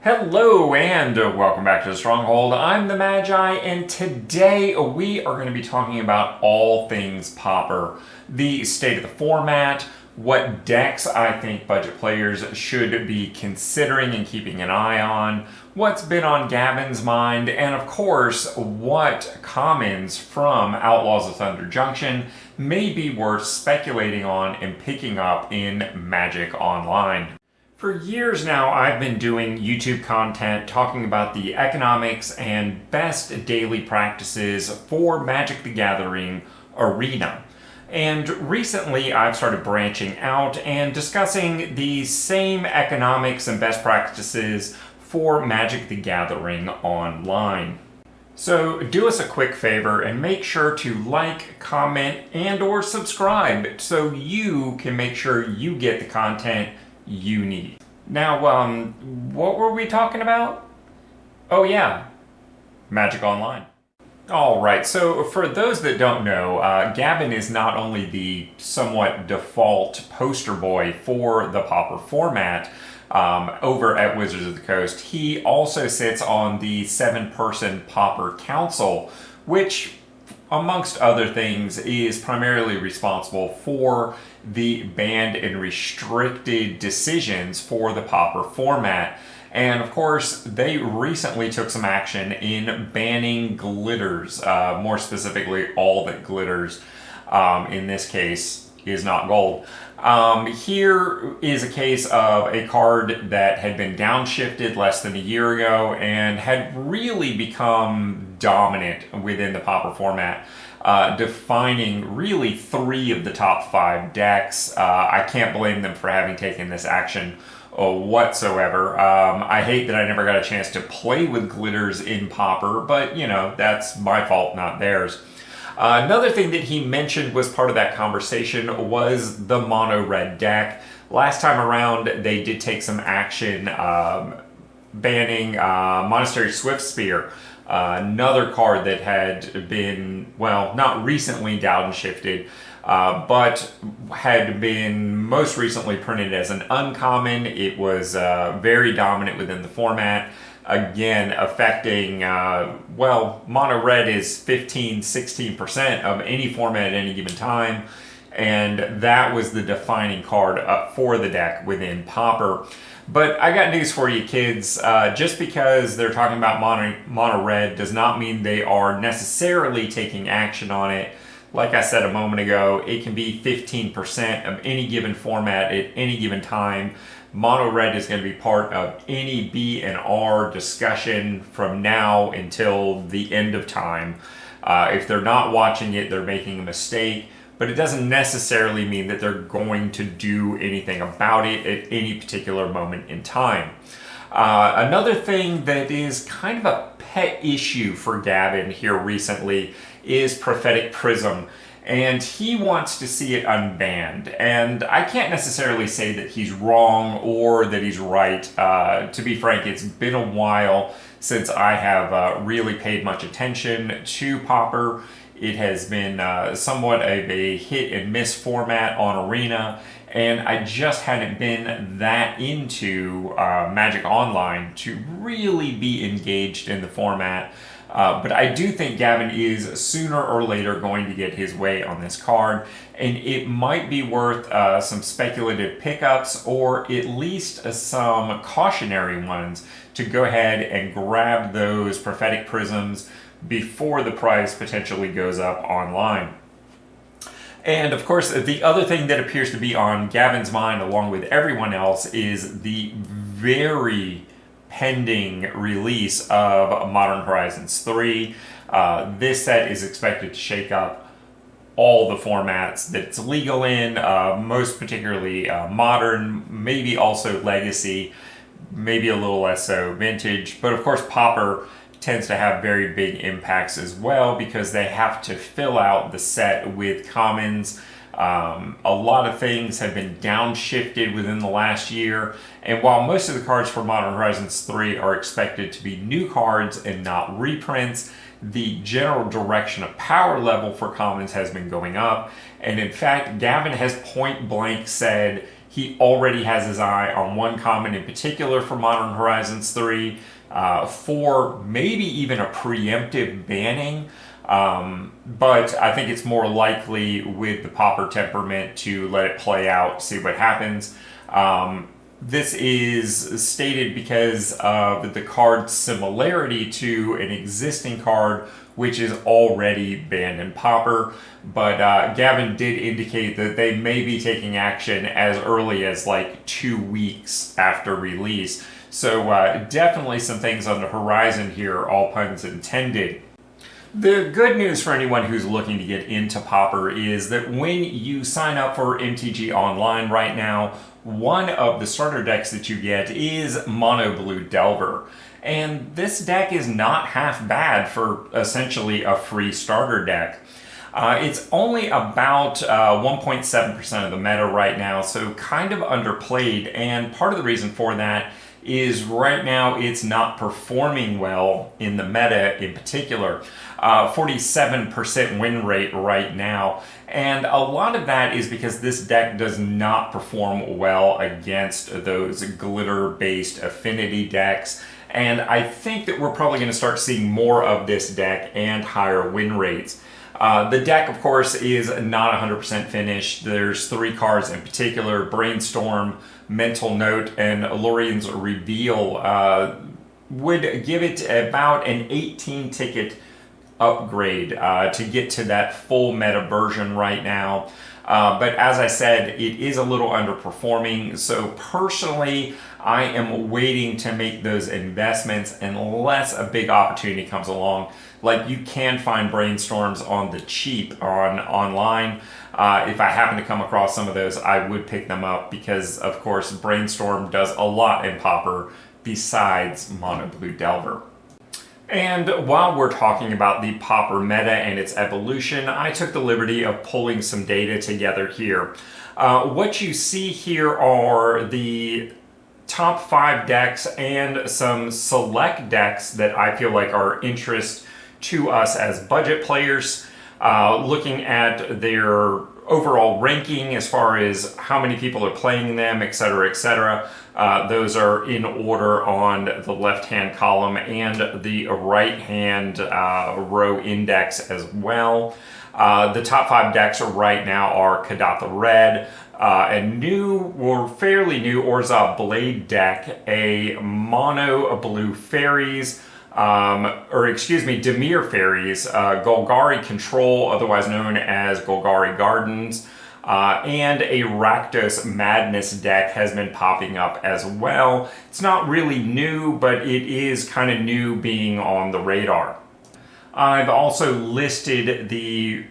Hello and welcome back to the Stronghold. I'm the Magi, and today we are going to be talking about all things Pauper, the state of the format, what decks I think budget players should be considering and keeping an eye on, what's been on Gavin's mind, and of course, what commons from Outlaws of Thunder Junction may be worth speculating on and picking up in Magic Online. For years now, I've been doing YouTube content talking about the economics and best daily practices for Magic the Gathering Arena. And recently, I've started branching out and discussing the same economics and best practices for Magic the Gathering Online. So do us a quick favor and make sure to like, comment, and or subscribe so you can make sure you get the content you need. Now, what were we talking about? Oh yeah, Magic Online. Alright, so for those that don't know, Gavin is not only the somewhat default poster boy for the Pauper format over at Wizards of the Coast, he also sits on the 7-person Pauper Council, which amongst other things, is primarily responsible for the banned and restricted decisions for the Pauper format. And of course, they recently took some action in banning glitters, more specifically all that glitters, in this case, is not gold. Here is a case of a card that had been downshifted less than a year ago and had really become dominant within the Pauper format, defining really 3 of the top 5 decks. I can't blame them for having taken this action whatsoever. I hate that I never got a chance to play with glitters in Pauper, but you know, that's my fault, not theirs. Another thing that he mentioned was part of that conversation was the mono red deck. Last time around, they did take some action banning Monastery Swiftspear, another card that had been, well, not recently downshifted, but had been most recently printed as an uncommon. It was very dominant within the format. Again, affecting, well, mono red is 15-16% of any format at any given time, and that was the defining card for the deck within Pauper. But I got news for you, kids. Just because they're talking about mono red does not mean they are necessarily taking action on it. Like I said a moment ago, it can be 15% of any given format at any given time. Mono red is going to be part of any B and R discussion from now until the end of time. If they're not watching it, they're making a mistake, but it doesn't necessarily mean that they're going to do anything about it at any particular moment in time. Another thing that is kind of a pet issue for Gavin here recently is Prophetic Prism. And he wants to see it unbanned. And I can't necessarily say that he's wrong or that he's right. To be frank, it's been a while since I have really paid much attention to Pauper. It has been somewhat of a hit and miss format on Arena, and I just hadn't been that into Magic Online to really be engaged in the format. But I do think Gavin is sooner or later going to get his way on this card, and it might be worth some speculative pickups or at least some cautionary ones to go ahead and grab those Prophetic Prisms before the price potentially goes up online. And of course, the other thing that appears to be on Gavin's mind along with everyone else is the very pending release of Modern Horizons 3. This set is expected to shake up all the formats that it's legal in, most particularly Modern, maybe also Legacy, maybe a little less so Vintage, but of course Pauper tends to have very big impacts as well because they have to fill out the set with commons. A lot of things have been downshifted within the last year, and while most of the cards for Modern Horizons 3 are expected to be new cards and not reprints, the general direction of power level for commons has been going up, and in fact Gavin has point blank said he already has his eye on one common in particular for Modern Horizons 3, for maybe even a preemptive banning. But I think it's more likely with the Pauper temperament to let it play out, see what happens. This is stated because of the card's similarity to an existing card which is already banned in Pauper, but Gavin did indicate that they may be taking action as early as like 2 weeks after release. So definitely some things on the horizon here, all puns intended. The good news for anyone who's looking to get into Pauper is that when you sign up for MtG Online right now, one of the starter decks that you get is Mono Blue Delver. And this deck is not half bad for essentially a free starter deck. It's only about 1.7% of the meta right now, so kind of underplayed, and part of the reason for that is right now it's not performing well in the meta in particular. 47% win rate right now, and a lot of that is because this deck does not perform well against those glitter-based affinity decks, and I think that we're probably going to start seeing more of this deck and higher win rates. The deck, of course, is not 100% finished. There's 3 cards in particular: Brainstorm, Mental Note, and Lorian's Reveal would give it about an 18-ticket upgrade to get to that full meta version right now. But as I said, it is a little underperforming, so personally I am waiting to make those investments unless a big opportunity comes along. Like, you can find Brainstorms on the cheap online. If I happen to come across some of those, I would pick them up because, of course, Brainstorm does a lot in Pauper besides Mono Blue Delver. And while we're talking about the Pauper meta and its evolution, I took the liberty of pulling some data together here. What you see here are the top 5 decks and some select decks that I feel like are interest to us as budget players, looking at their overall ranking as far as how many people are playing them, etc., etc. Those are in order on the left-hand column and the right-hand row index as well. The top 5 decks right now are Kuldotha Red, a new or fairly new Orzhov Blade deck, a Mono Blue Fairies, Dimir Fairies, Golgari Control, otherwise known as Golgari Gardens, and a Rakdos Madness deck has been popping up as well. It's not really new, but it is kind of new being on the radar. I've also listed the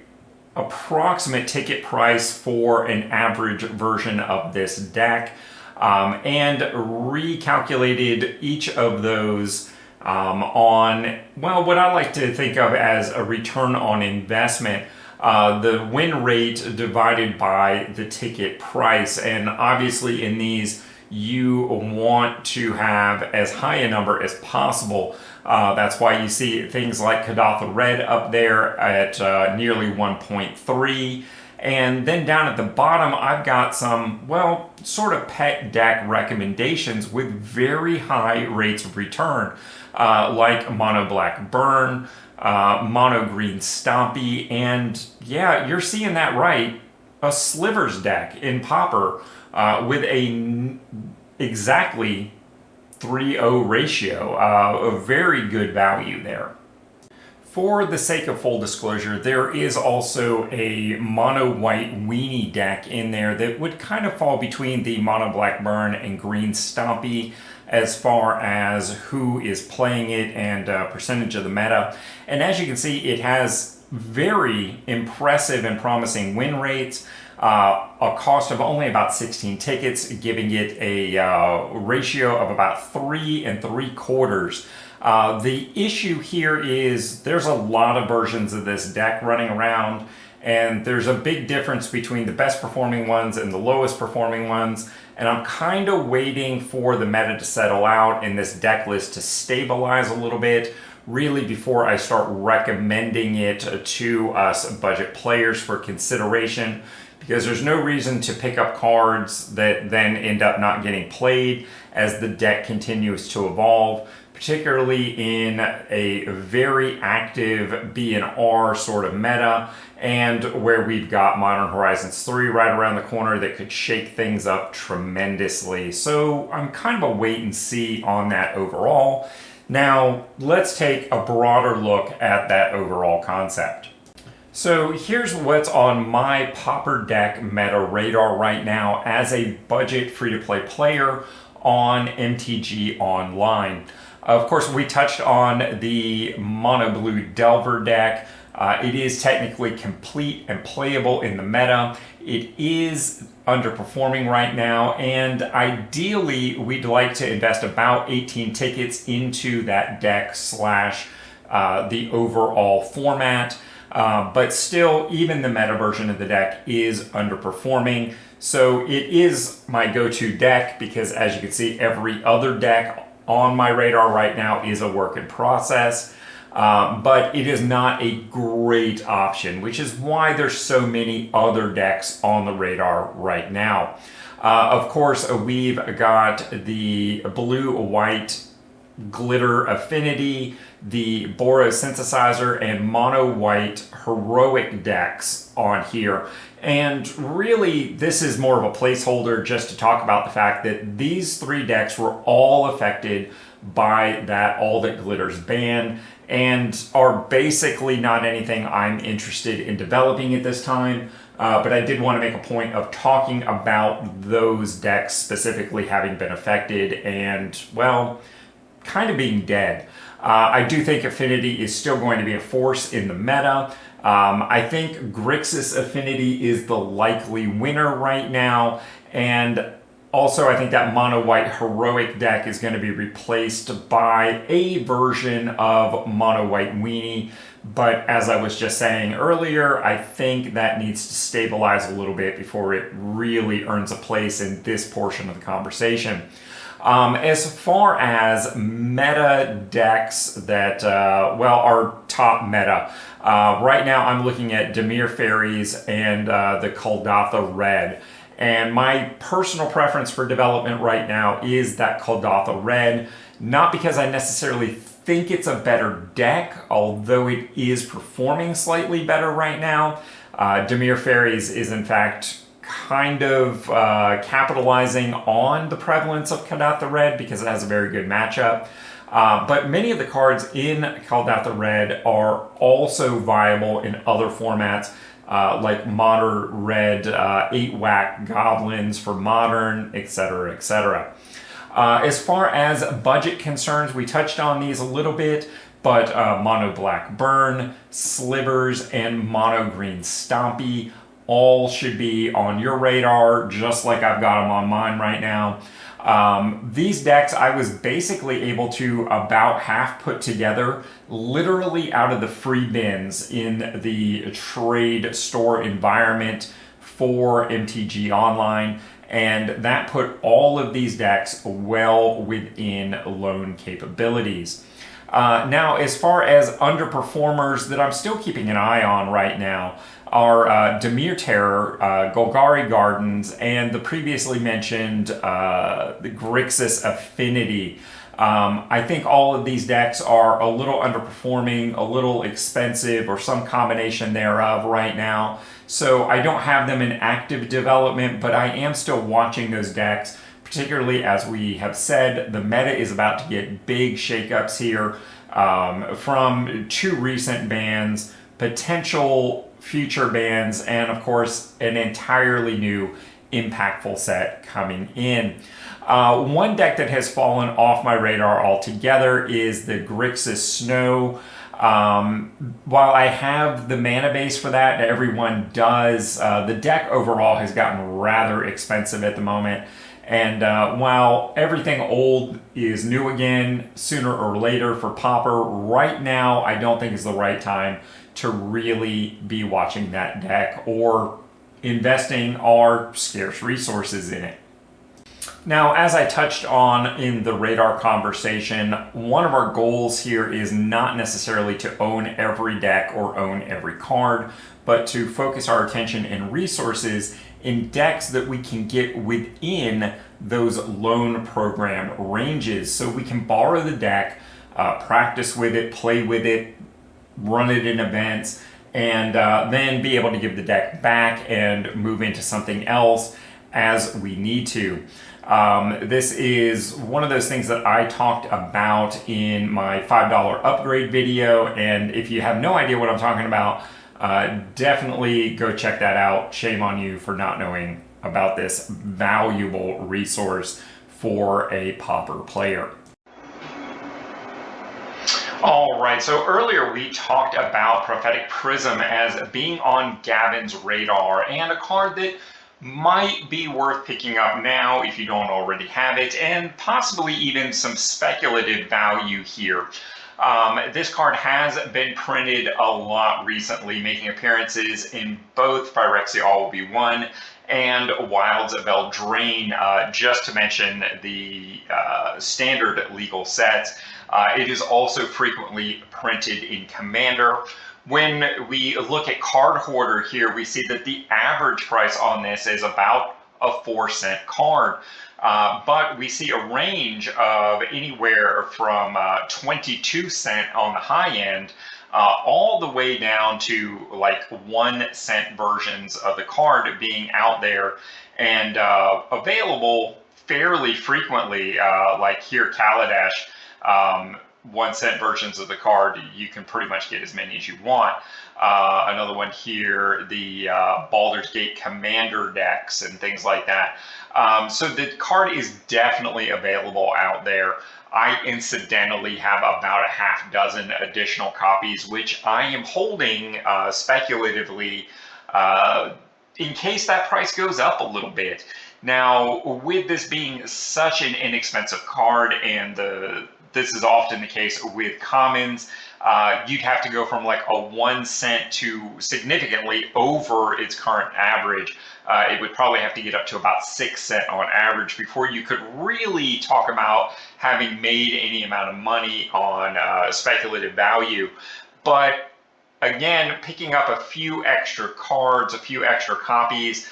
approximate ticket price for an average version of this deck, and recalculated each of those on, well, what I like to think of as a return on investment, the win rate divided by the ticket price. And obviously in these, you want to have as high a number as possible. That's why you see things like Kuldotha Red up there at nearly 1.3. And then down at the bottom, I've got some, well, sort of pet deck recommendations with very high rates of return, like Mono Black Burn, Mono Green Stompy, and yeah, you're seeing that right, a Slivers deck in Pauper with a exactly 3-0 ratio, a very good value there. For the sake of full disclosure, there is also a mono white weenie deck in there that would kind of fall between the Mono Black Burn and Green Stompy as far as who is playing it and percentage of the meta. And as you can see, it has very impressive and promising win rates, a cost of only about 16 tickets, giving it a ratio of about 3 3/4. The issue here is there's a lot of versions of this deck running around, and there's a big difference between the best performing ones and the lowest performing ones, and I'm kind of waiting for the meta to settle out and this deck list to stabilize a little bit, really, before I start recommending it to us budget players for consideration. because there's no reason to pick up cards that then end up not getting played as the deck continues to evolve, particularly in a very active B&R sort of meta, and where we've got Modern Horizons 3 right around the corner that could shake things up tremendously. So I'm kind of a wait and see on that overall. Now, let's take a broader look at that overall concept. So here's what's on my Pauper deck meta radar right now as a budget free-to-play player on MtG Online. Of course, we touched on the Mono Blue Delver deck. It is technically complete and playable in the meta. It is underperforming right now, and ideally we'd like to invest about 18 tickets into that deck slash the overall format. But still, even the meta version of the deck is underperforming. So it is my go-to deck because, as you can see, every other deck on my radar right now is a work in process. But it is not a great option, which is why there's so many other decks on the radar right now. Of course, we've got the blue-white glitter affinity, the Boro synthesizer, and mono-white heroic decks on here. And really, this is more of a placeholder just to talk about the fact that these three decks were all affected by that All That Glitters ban and are basically not anything I'm interested in developing at this time. But I did want to make a point of talking about those decks specifically having been affected and, well, kind of being dead. I do think Affinity is still going to be a force in the meta. I think Grixis Affinity is the likely winner right now, and also I think that mono-white heroic deck is going to be replaced by a version of mono-white weenie, but as I was just saying earlier, I think that needs to stabilize a little bit before it really earns a place in this portion of the conversation. As far as meta decks that, are top meta, right now I'm looking at Dimir Fairies and the Kuldotha Red. And my personal preference for development right now is that Kuldotha Red, not because I necessarily think it's a better deck, although it is performing slightly better right now. Dimir Fairies is in fact kind of capitalizing on the prevalence of Kuldotha Red because it has a very good matchup. But many of the cards in Kuldotha Red are also viable in other formats, like Modern Red, 8-whack Goblins for Modern, etc., etc. As far as budget concerns, we touched on these a little bit, but Mono Black Burn, Slivers, and Mono Green Stompy all should be on your radar, just like I've got them on mine right now. These decks I was basically able to about half put together literally out of the free bins in the trade store environment for MtG Online, and that put all of these decks well within loan capabilities. Now, as far as underperformers that I'm still keeping an eye on right now are Dimir Terror, Golgari Gardens, and the previously mentioned the Grixis Affinity. I think all of these decks are a little underperforming, a little expensive, or some combination thereof right now. So I don't have them in active development, but I am still watching those decks, particularly as we have said, the meta is about to get big shakeups here from two recent bans, potential future bans, and of course an entirely new impactful set coming in. One deck that has fallen off my radar altogether is the Grixis Snow. While I have the mana base for that, everyone does, the deck overall has gotten rather expensive at the moment. And while everything old is new again sooner or later for Pauper, right now I don't think is the right time to really be watching that deck or investing our scarce resources in it. Now, as I touched on in the radar conversation, one of our goals here is not necessarily to own every deck or own every card, but to focus our attention and resources in decks that we can get within those loan program ranges, so we can borrow the deck, practice with it, play with it, run it in events, and then be able to give the deck back and move into something else as we need to. This is one of those things that I talked about in my $5 upgrade video, and if you have no idea what I'm talking about, definitely go check that out. Shame on you for not knowing about this valuable resource for a Pauper player. All right, so earlier we talked about Prophetic Prism as being on Gavin's radar and a card that might be worth picking up now if you don't already have it, and possibly even some speculative value here. This card has been printed a lot recently, making appearances in both Phyrexia All Will Be One and Wilds of Eldraine, just to mention the standard legal sets. It is also frequently printed in Commander. When we look at Card Hoarder here, we see that the average price on this is about a 4-cent card. But we see a range of anywhere from 22 cent on the high end, all the way down to like 1 cent versions of the card being out there and available fairly frequently, like here Kaladesh. 1 cent versions of the card, you can pretty much get as many as you want. Another one here, the Baldur's Gate Commander decks and things like that. So the card is definitely available out there. I incidentally have about a half dozen additional copies, which I am holding speculatively in case that price goes up a little bit. Now, with this being such an inexpensive card, and this is often the case with commons, you'd have to go from like a 1 cent to significantly over its current average. It would probably have to get up to about 6 cents on average before you could really talk about having made any amount of money on speculative value. But again, picking up a few extra cards, a few extra copies,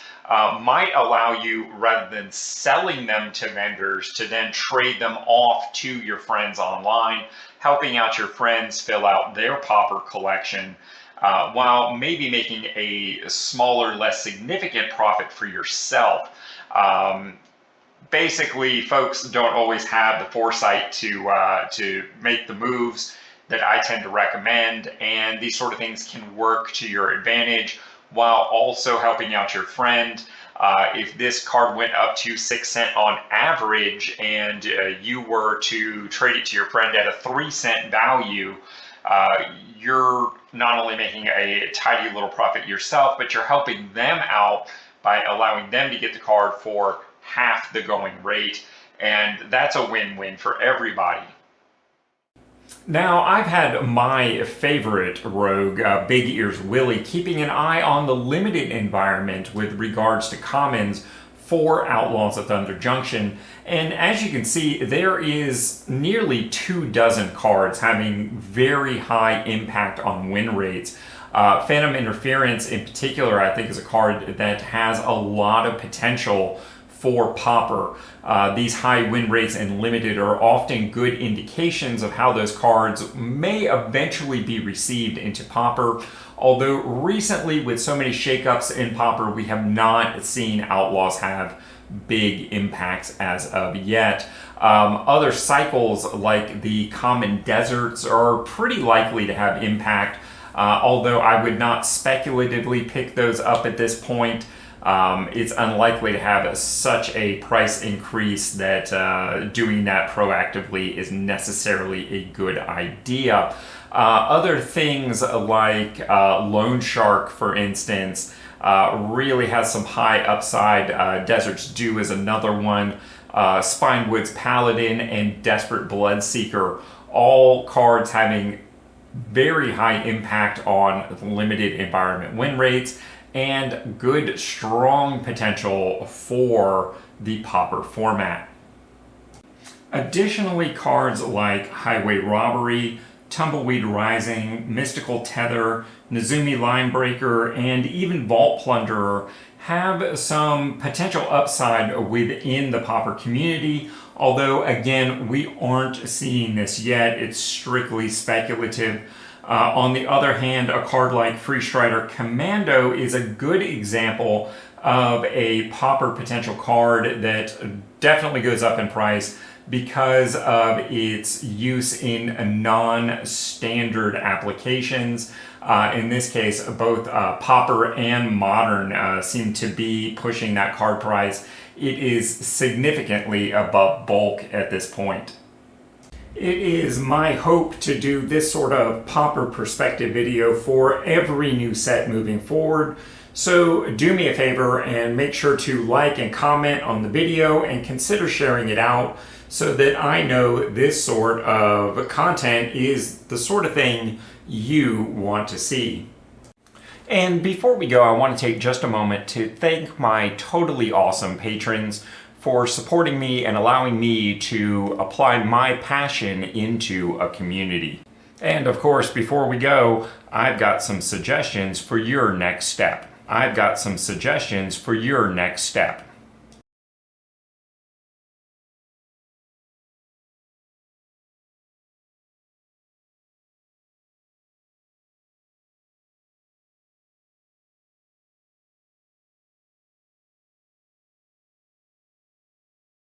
might allow you, rather than selling them to vendors, to then trade them off to your friends online, helping out your friends fill out their Pauper collection, while maybe making a smaller, less significant profit for yourself. Basically, folks don't always have the foresight to make the moves that I tend to recommend, and these sort of things can work to your advantage while also helping out your friend. If this card went up to 6 cents on average and you were to trade it to your friend at a 3 cent value, you're not only making a tidy little profit yourself, but you're helping them out by allowing them to get the card for half the going rate. And that's a win-win for everybody. Now, I've had my favorite rogue, Big Ears Willie, keeping an eye on the limited environment with regards to commons for Outlaws of Thunder Junction. And as you can see, there is nearly 24 cards having very high impact on win rates. Phantom Interference in particular, I think, is a card that has a lot of potential for Pauper. These high win rates and limited are often good indications of how those cards may eventually be received into Pauper. Although recently, with so many shakeups in Pauper, we have not seen Outlaws have big impacts as of yet. Other cycles like the Common Deserts are pretty likely to have impact, although I would not speculatively pick those up at this point. It's unlikely to have such a price increase that doing that proactively is necessarily a good idea. Other things like Loan Shark, for instance, really has some high upside. Desert's Dew is another one. Spinewood's Paladin and Desperate Bloodseeker, all cards having very high impact on limited environment win rates. and good, strong potential for the Pauper format. Additionally, cards like Highway Robbery, Tumbleweed Rising, Mystical Tether, Nezumi Linebreaker, and even Vault Plunderer have some potential upside within the Pauper community, although again, we aren't seeing this yet. It's strictly speculative. On the other hand, a card like Free Strider Commando is a good example of a Pauper potential card that definitely goes up in price because of its use in non-standard applications. In this case, both Pauper and Modern seem to be pushing that card price. It is significantly above bulk at this point. It is my hope to do this sort of Pauper perspective video for every new set moving forward. So do me a favor and make sure to like and comment on the video and consider sharing it out so that I know this sort of content is the sort of thing you want to see. And before we go, I want to take just a moment to thank my totally awesome patrons for supporting me and allowing me to apply my passion into a community. And of course, before we go, I've got some suggestions for your next step.